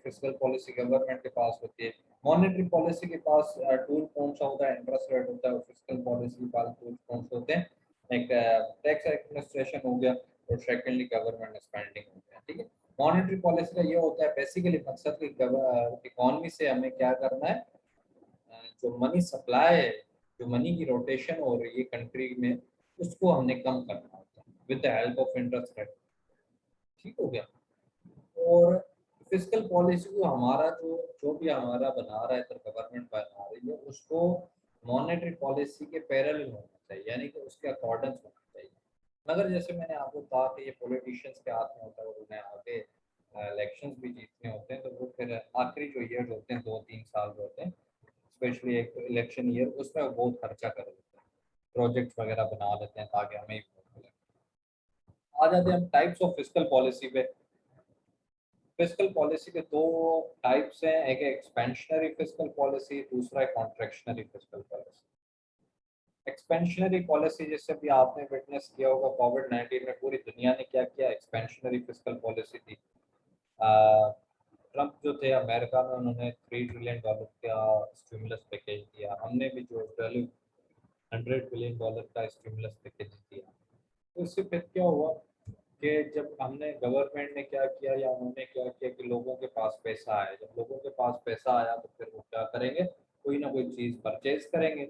Fiscal policy government के पास होती है। मॉनेटरी पॉलिसी के पास टूल कौन सा होता है, इंटरेस्ट रेट होता है, और फिस्कल पॉलिसी के पास टूल कौन से होते हैं, एक टैक्स एडमिनिस्ट्रेशन हो गया और सेकेंडली गवर्नमेंट स्पेंडिंग हो गया। ठीक है, मॉनेटरी पॉलिसी का ये होता है बेसिकली मकसद कि इकोनॉमी से हमें क्या करना है, जो मनी सप्लाई है, जो मनी की रोटेशन हो रही है कंट्री में, उसको हमने कम करना होता है with the help of interest rate. ठीक हो गया। और फिस्कल पॉलिसी को हमारा जो जो भी हमारा बना रहा है, तो गवर्नमेंट बना रही है, उसको मॉनेटरी पॉलिसी के पैरेलल होना चाहिए, यानी कि उसके अकॉर्डेंस होना चाहिए। मगर जैसे मैंने आपको कहा कि ये पॉलिटिशियंस के हाथ में होता है और उन्हें आगे इलेक्शंस भी जीतने होते हैं, तो वो फिर आखिरी जो ईयर होते हैं, 2-3 साल जो होते हैं, स्पेशली एक इलेक्शन ईयर, उसमें वो बहुत खर्चा कर देते हैं, प्रोजेक्ट्स वगैरह बना लेते हैं ताकि हमें ही वोट मिले। आ जाते हैं हम टाइप्स ऑफ फिस्कल पॉलिसी पे। फिस्कल पॉलिसी के दो टाइप्स हैं, एक है एक्सपेंशनरी फिस्कल पॉलिसी, दूसरा है contractionary fiscal policy. Expansionary policy जैसे भी आपने विटनेस किया होगा, कोविड-19 में पूरी दुनिया ने क्या किया, एक्सपेंशनरी फिस्कल पॉलिसी थी। ट्रम्प जो थे अमेरिका में, उन्होंने $3 ट्रिलियन का स्टिमुलस पैकेज दिया, हमने भी जो 100 बिलियन डॉलर का स्टिमुलस पैकेज दिया। तो इससे फिर क्या हुआ कि जब हमने गवर्नमेंट ने क्या किया या उन्होंने क्या किया कि लोगों के पास पैसा आया, जब लोगों के पास पैसा आया तो फिर वो क्या करेंगे, कोई ना कोई चीज़ परचेज करेंगे,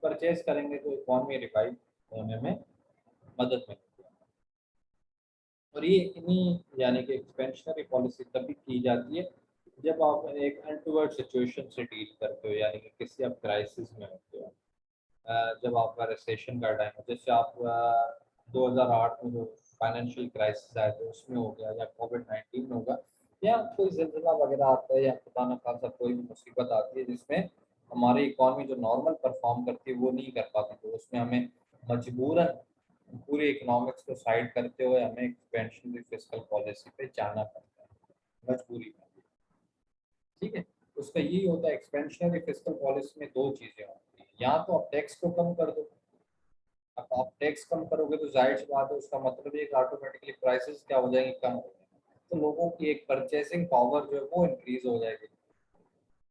परचेज करेंगे तो इकॉनमी रिवाइव होने में मदद मिलेगी। और ये इन्हीं यानी कि एक्सपेंशनरी पॉलिसी तभी की जाती है जब आप एक अनटूवर्ड सिचुएशन से डील करते हो, यानी कि किसी आप क्राइसिस में होते हो। जब आपका रिसेशन का टाइम है, जैसे आप 2008 में जो फाइनेंशियल क्राइसिस आया था उसमें हो गया, या कोविड-19 में होगा, या कोई ज़िलज़िला वगैरह आता है, या खुदा न खास्ता कोई भी मुसीबत आती है जिसमें हमारी इकॉनमी जो नॉर्मल परफॉर्म करती है वो नहीं कर पाती, तो उसमें हमें मजबूरन पूरी इकोनॉमिक्स को साइड करते हुए हमें एक्सपेंशनरी फिस्कल पॉलिसी पे जाना पड़ता है मजबूरी में। ठीक है, उसका यही होता है, एक्सपेंशनरी फिस्कल पॉलिसी में दो चीज़ें होती हैं, या तो आप टैक्स को कम कर दो। अब आप टैक्स कम करोगे तो जाहिर सी बात है, उसका मतलब ये कि ऑटोमेटिकली प्राइसेस क्या हो जाएंगे, कम हो जाएंगे, तो लोगों की एक परचेसिंग पावर जो है वो इंक्रीज हो जाएगी।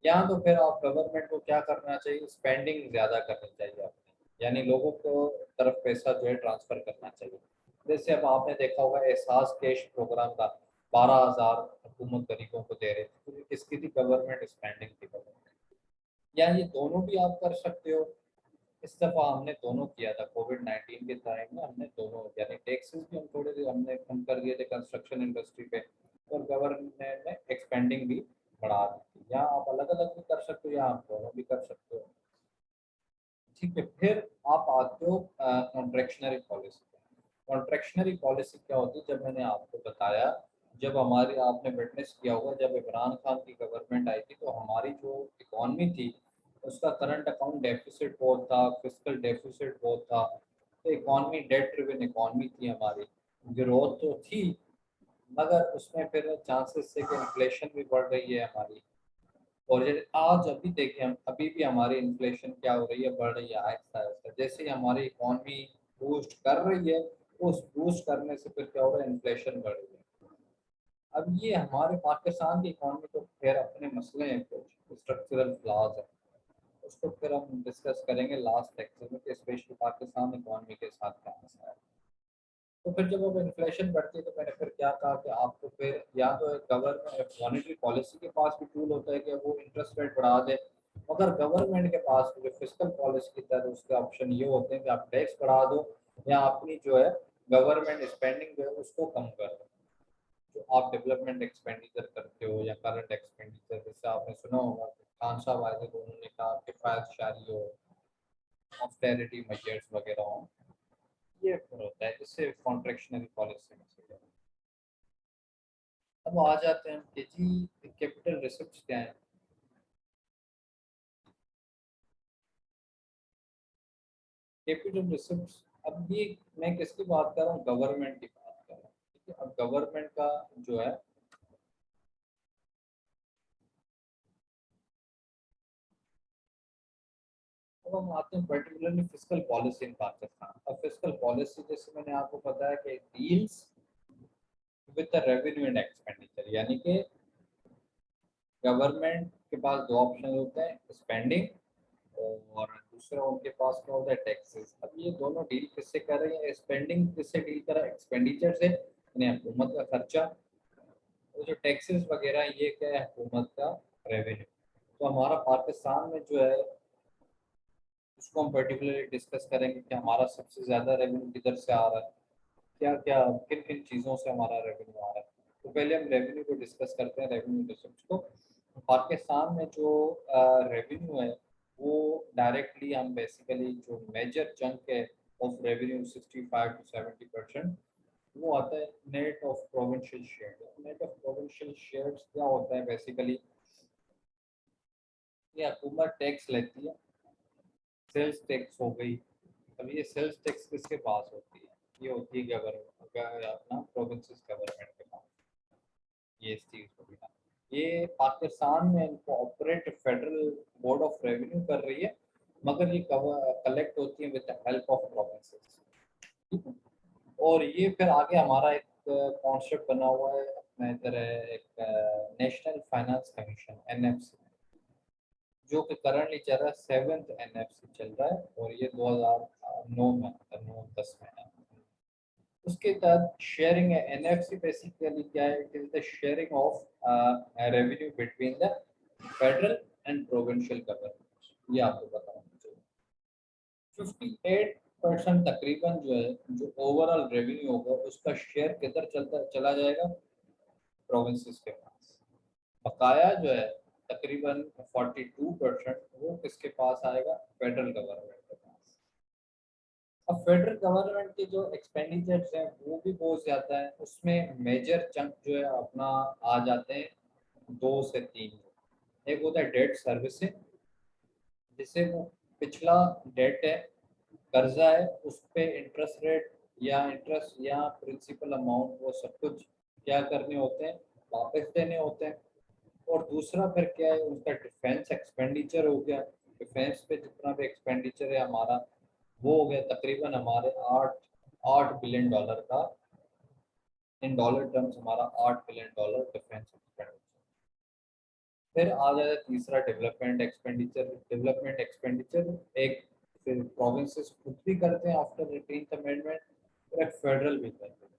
या तो फिर आप गवर्नमेंट को क्या करना चाहिए, स्पेंडिंग ज़्यादा करनी चाहिए अपनी, यानी लोगों को तरफ पैसा जो है ट्रांसफ़र करना चाहिए। जैसे अब आपने देखा होगा एहसास कैश प्रोग्राम का 12,000 हुकूमत गरीबों को दे रहे थे, तो ये किसकी थी, गवर्नमेंट स्पेंडिंग थी गवर्नमेंट। या ये दोनों भी आप कर सकते हो। इस दफ़ा हमने दोनों किया था, कोविड-19 के टाइम में हमने दोनों, यानी टैक्सेस भी हम थोड़े से हमने कम कर दिए थे कंस्ट्रक्शन इंडस्ट्री पे, और गवर्नमेंट ने एक्सपेंडिंग भी बढ़ा दी थी। या आप अलग-अलग भी कर सकते हो या आप दोनों भी कर सकते हो। ठीक है, फिर आप आते हो कॉन्ट्रैक्शनरी पॉलिसी पे। कॉन्ट्रैक्शनरी पॉलिसी क्या होती है, जब मैंने आपको बताया, जब हमारी आपने विटनेस किया होगा, जब इमरान खान की गवर्नमेंट आई थी तो हमारी जो इकॉनमी थी उसका करंट अकाउंट डेफिसिट बहुत था, फिस्कल डेफिसिट बहुत था, तो इकॉनमी डेट ड्रिवन इकॉनमी थी हमारी। ग्रोथ तो थी, मगर उसमें फिर चांसेस थे कि इन्फ्लेशन भी बढ़ रही है हमारी। और जैसे आज अभी देखें हम, अभी भी हमारी इन्फ्लेशन क्या हो रही है, बढ़ रही है आहिस्ता आहिस्ता, जैसे ही हमारी इकॉनमी बूस्ट कर रही है, उस बूस्ट करने से फिर क्या हो रहा है, इन्फ्लेशन बढ़ रही है। अब ये हमारे पाकिस्तान की इकॉनमी तो खैर अपने मसले हैं, कुछ स्ट्रक्चरल फ्लॉज हैं, उसको फिर हम डिस्कस करेंगे लास्ट लेक्चर में कि स्पेशली पाकिस्तान इकॉनमी के साथ क्या मसला है। तो फिर जब अब इन्फ्लेशन बढ़ती है तो मैंने फिर क्या कहा कि आपको फिर या तो गवर्नमेंट मॉनेटरी पॉलिसी के पास भी टूल होता है कि वो इंटरेस्ट रेट बढ़ा दे, मगर गवर्नमेंट के पास जो फिस्कल पॉलिसी की तहत उसके ऑप्शन ये होते हैं कि आप टैक्स बढ़ा दो या अपनी जो है गवर्नमेंट स्पेंडिंग जो है उसको कम कर दो। जो आप डेवलपमेंट एक्सपेंडिचर करते हो या करंट एक्सपेंडिचर, जैसे आपने सुना होगा कि खान साहब आए थे तो उन्होंने कहा किफ़ायत शारी हो, ऑस्टेरिटी मेजर्स वगैरह हो, ये फिर होता है, इससे कॉन्ट्रैक्शनरी पॉलिसी में से है। अब आ जाते हैं कि जी कैपिटल रिसिप्ट्स क्या है। कैपिटल रिसिप्ट्स, अब ये मैं किसकी बात कर रहा हूँ, गवर्नमेंट की बात कर रहा हूँ। ठीक है, अब गवर्नमेंट का जो है, अब हम आते हैं particularly fiscal policy in Pakistan. अब फिस्कल पॉलिसी जैसे मैंने आपको बताया कि deals with the revenue and expenditure, यानी कि गवर्नमेंट के पास दो ऑप्शन होते हैं, स्पेंडिंग और दूसरा उनके पास क्या होता है, टैक्सेस। अब ये दोनों डील किससे कर रही है, स्पेंडिंग किससे डील कर रहा है, एक्सपेंडिचर से, यानी हुकूमत का खर्चा। तो जो टैक्सेस वगैरह ये क्या है, हुकूमत का रेवेन्यू। तो हमारा पाकिस्तान में जो है उसको हम पर्टिकुलरली डिस्कस करेंगे कि हमारा सबसे ज़्यादा रेवेन्यू किधर से आ रहा है, क्या क्या किन किन चीज़ों से हमारा रेवेन्यू आ रहा है। तो पहले हम रेवेन्यू को डिस्कस करते हैं, रेवेन्यू रिसोर्स को। पाकिस्तान में जो रेवेन्यू है वो डायरेक्टली हम बेसिकली जो मेजर चंक है ऑफ रेवेन्यू 65 to 70% वो आता है net of provincial share. Net of provincial shares क्या होता है बेसिकली, ये हुकूमत टैक्स लेती है, सेल्स टैक्स हो गई। अब ये सेल्स टैक्स किसके पास होती है, ये होती है गवर्नमेंट अपना प्रोविंसेस गवर्नमेंट के पास, ये इस चीज़ को भी ना। ये पाकिस्तान में इनको operate federal board of revenue कर रही है, मगर ये कलेक्ट होती है with the help of provinces, ठीक है। और ये फिर आगे हमारा एक कॉन्सेप्ट बना हुआ है अपना इधर है एक नेशनल फाइनेंस कमीशन एनएफसी, जो कि करंटली चल रहा है, 7th एनएफसी चल रहा है और ये 2009 में 9-10 में है। उसके तहत शेयरिंग है, एनएफसी बेसिकली क्या है, it is the sharing of revenue between the federal and provincial government. ये आपको बताना चाहिए। 58% तकरीबन जो है, जो ओवरऑल रेवेन्यू होगा उसका शेयर किधर चला जाएगा, प्रोविंसेस के पास। बकाया जो है तकरीबन 42% वो किसके पास आएगा, फेडरल गवर्नमेंट के पास। अब फेडरल गवर्नमेंट के जो एक्सपेंडिचर्स हैं वो भी बहुत ज़्यादा है, उसमें मेजर चंक जो है अपना आ जाते हैं 2 से 3। एक होता है डेट सर्विसिंग, जिससे वो पिछला डेट है, कर्जा है, उस पे इंटरेस्ट रेट या इंटरेस्ट या प्रिंसिपल अमाउंट वो सब कुछ क्या करने होते हैं, वापस देने होते हैं। और दूसरा फिर क्या है, उसका डिफेंस एक्सपेंडिचर हो गया। डिफेंस पे जितना भी एक्सपेंडिचर है हमारा वो हो गया तकरीबन हमारे 8 बिलियन डॉलर का, इन डॉलर टर्म्स हमारा $8 बिलियन डिफेंस एक्सपेंडिचर। फिर आ जाता है तीसरा डेवलपमेंट एक्सपेंडिचर। डेवलपमेंट एक्सपेंडिचर एक फिर प्रोविंसेस खुद भी करते हैं आफ्टर 18th अमेंडमेंट, और एक फेडरल भी करते हैं।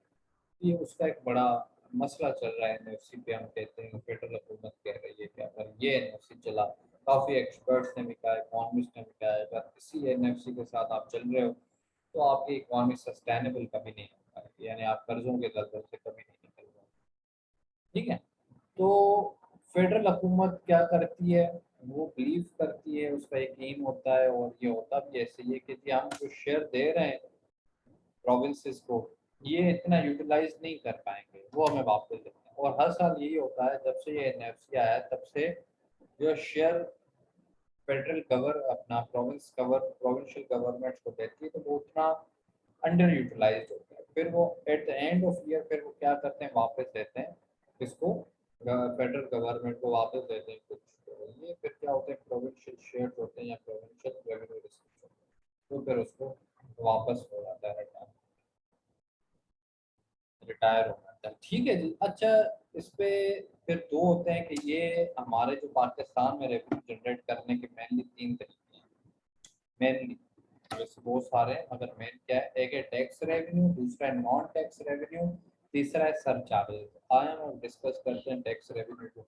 ये उसका एक बड़ा मसला चल रहा है एनएफसी पे। हम कहते हैं फेडरल हुकूमत कह रही है कि अगर ये एनएफसी चला, काफ़ी एक्सपर्ट्स ने भी कहा, इकोनॉमिस्ट ने भी कहा है, अगर इसी एनएफसी के साथ आप चल रहे हो तो आपकी इकोनॉमी सस्टेनेबल कभी नहीं हो पाएगी, यानी आप कर्जों के दलदल से कभी नहीं निकल पाएंगे, ठीक है। तो फेडरल हुकूमत क्या करती है, वो बिलीव करती है, उसका एक एम होता है और ये होता भी ऐसे ही है कि जी हम जो शेयर दे रहे हैं प्रोविंसेस को, ये इतना यूटिलाइज नहीं कर पाएंगे, वो हमें वापस देते हैं। और हर साल यही होता है, जब से ये एनएफसी आया है तब से जो शेयर फेडरल कवर अपना प्रोविंशियल गवर्नमेंट को देती है तो वो उतना अंडर यूटिलाइज होता है। फिर वो at the end of year फिर वो क्या करते हैं, वापस देते हैं इसको, फेडरल गवर्नमेंट को वापस देते हैं कुछ। तो ये फिर क्या होता है, प्रोविंशियल शेयर होते हैं या प्रोविंशियल रेवेन्यू रिसीट्स होते हैं, तो फिर उसको वापस हो जाता है, रिटायर हो जाता है, ठीक है जी। अच्छा, इस पे फिर दो होते हैं कि ये हमारे जो पाकिस्तान में रेवेन्यू जनरेट करने के मेनली 3 तरीके हैं। मेनली वैसे बहुत सारे हैं मगर मेन क्या है, एक है टैक्स रेवेन्यू, दूसरा है नॉन टैक्स रेवेन्यू, तीसरा है सर चार्जेस। आया हम डिस्कस करते हैं टैक्स रेवेन्यू को।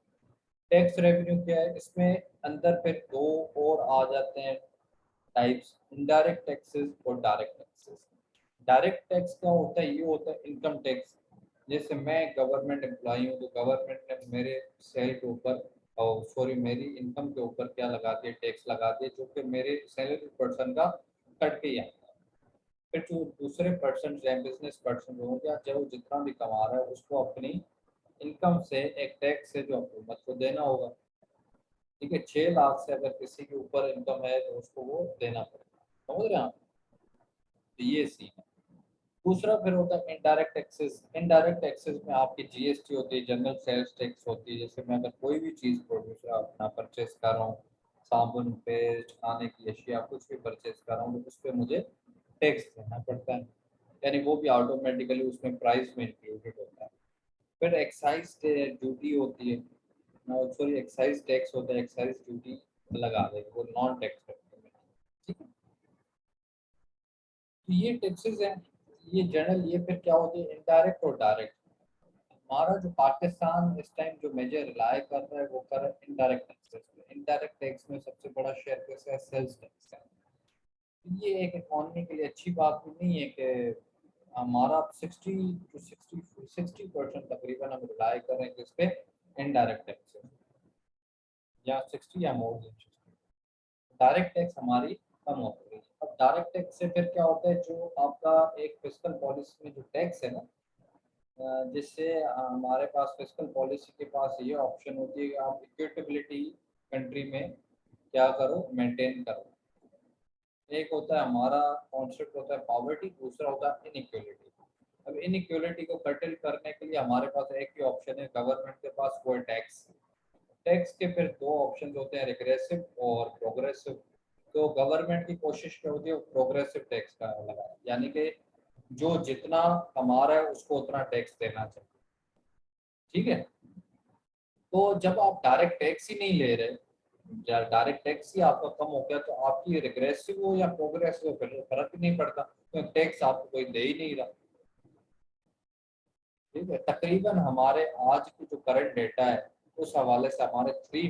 टैक्स रेवेन्यू क्या है, इसमें अंदर फिर दो और आ जाते हैं टाइप्स, इनडायरेक्ट टैक्सेस और डायरेक्ट टैक्सेस। डायरेक्ट टैक्स क्या होता है, ये होता है इनकम टैक्स। जैसे मैं गवर्नमेंट एम्प्लॉई हूँ तो गवर्नमेंट ने मेरे सैलरी के ऊपर, और सॉरी मेरी इनकम के ऊपर क्या लगा दिया, टैक्स लगा दिया, जो कि मेरे सैलरी पर्सन का कट के ही आता है। फिर जो दूसरे पर्सन या बिजनेस पर्सन हो या जो जितना भी कमा रहा है उसको अपनी इनकम से एक टैक्स है जो हुकूमत को देना होगा, ठीक है। 6 लाख से अगर किसी के ऊपर इनकम है तो उसको वो देना पड़ेगा, समझ रहे हैं आप। तो ये सीन है। दूसरा फिर होता है इनडायरेक्ट टैक्सेस। इनडायरेक्ट टैक्सेस में आपकी जीएसटी होती है, जनरल सेल्स टैक्स होती है। जैसे मैं अगर कोई भी चीज़ प्रोड्यूस अपना परचेस कर रहा हूँ, साबुन, पेस्ट, खाने की अशिया, कुछ भी परचेस कर रहा हूँ तो उस पर मुझे टैक्स देना पड़ता है, यानी वो भी ऑटोमेटिकली उसमें प्राइस में इंक्लूडेड होता है। फिर एक्साइज ड्यूटी होती है, सॉरी एक्साइज टैक्स होता है, एक्साइज ड्यूटी लगा देंगे, वो नॉन टैक्स करते हैं। ठीक है, तो ये टैक्सेस हैं, ये जनरल। ये फिर क्या होती है, इनडायरेक्ट और डायरेक्ट। हमारा जो पाकिस्तान इस टाइम जो मेजर रिलाय कर रहा है वो कर रहा है इनडायरेक्ट टैक्सेस पे। इनडायरेक्ट टैक्स में सबसे बड़ा शेयर कैसा है, सेल्स टैक्स है। ये एक इकॉनमी के लिए अच्छी बात भी नहीं है कि हमारा 60% तकरीबन हम रिलाय कर रहे हैं किस पे, इनडायरेक्ट टैक्स, या 60 या मोर देन 60। डायरेक्ट टैक्स हमारी कम हो गई। अब डायरेक्ट टैक्स से फिर क्या होता है, जो आपका एक फिस्कल पॉलिसी में जो टैक्स है ना, जिससे हमारे पास फिस्कल पॉलिसी के पास ये ऑप्शन होती है कि आप इक्विटेबिलिटी कंट्री में क्या करो, मेंटेन करो। एक होता है हमारा कॉन्सेप्ट होता है पॉवर्टी, दूसरा होता है इनइक्वलिटी। अब इनइक्वलिटी को कर्टेल करने के लिए हमारे पास एक ही ऑप्शन है गवर्नमेंट के पास, वो है टैक्स। टैक्स के फिर दो ऑप्शन होते हैं, रिग्रेसिव और प्रोग्रेसिव। तो गवर्नमेंट की कोशिश क्या होती है, प्रोग्रेसिव टैक्स का लगाए, यानी कि जो जितना कमा रहा है उसको उतना टैक्स देना चाहिए। ठीक है, तो जब आप डायरेक्ट टैक्स ही नहीं ले रहे, डायरेक्ट टैक्स ही आपका कम हो गया, तो आपकी रिग्रेसिव हो या प्रोग्रेसिव हो फिर फर्क ही नहीं पड़ता, तो टैक्स आपको कोई दे ही नहीं रहा। ठीक है, तकरीबन हमारे आज की जो करंट डेटा है उस हवाले से हमारे 3